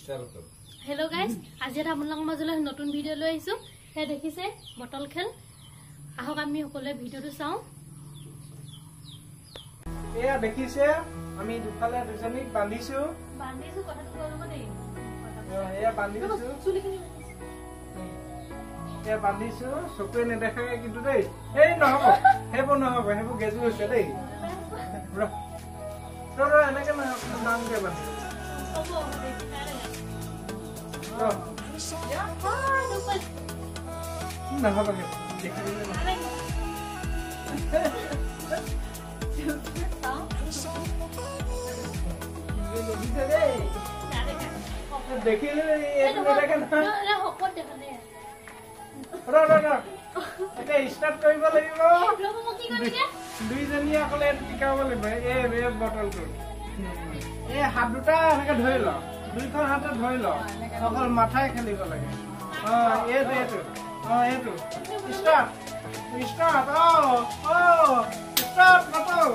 Hello guys, আজি এটা আপোনালোকৰ মাজলৈ নতুন ভিডিও লৈ আহিছো। হে দেখিছে বটল খেল। আহক আমি সকলোৱে ভিডিওটো চাওঁ। এয়া দেখিছে আমি দুফালে দুজনীক বান্ধিছো কথাটো কলম দেই। এয়া বান্ধিছো এয়া বান্ধিছো চকুৱে নেদেখাকে কিন্তু দেই এই নহব হেবো গেজু হৈছে দেই ৰ এনেকে নামকে বান্ধি নহব দেখিলে স্টাৰ্ট কৰিব লাগিব দুইজনীয়ে অকলে টিকাব লাগিব এই বটলটো এই হাত দুটা এনেকে ধৰি ল দুইখন হাতে ধৰি ল অকল মাথাই খেলিব লাগে এইটো স্টাৰ্ট স্টাৰ্ট স্টাৰ্ট বটল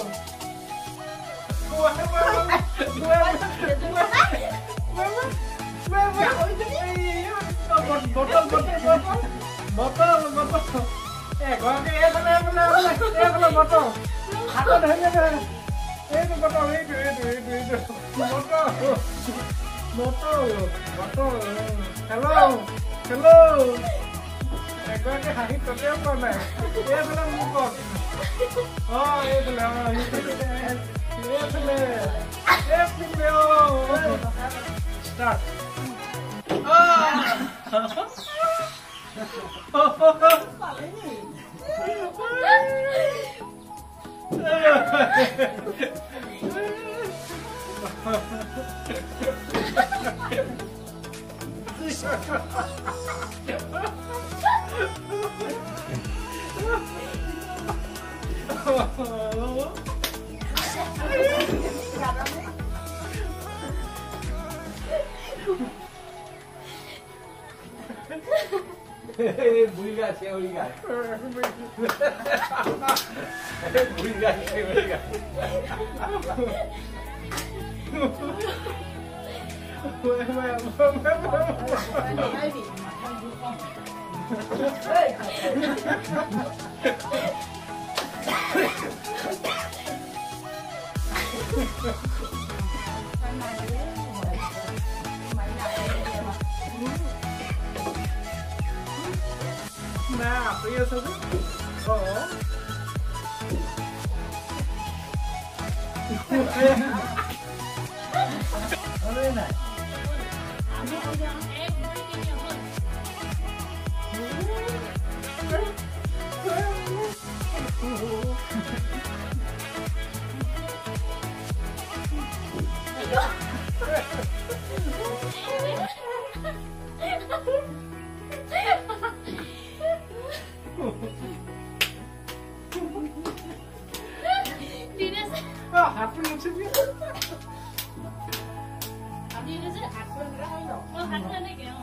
হাঁহি ততেও কোৱা নাই এইফালে মুখত Start. Nah, apa ya saudara? Apa ini? Apa maksudnya? Abdi itu sih aku ngerang dong. Oh, hati nih kayak.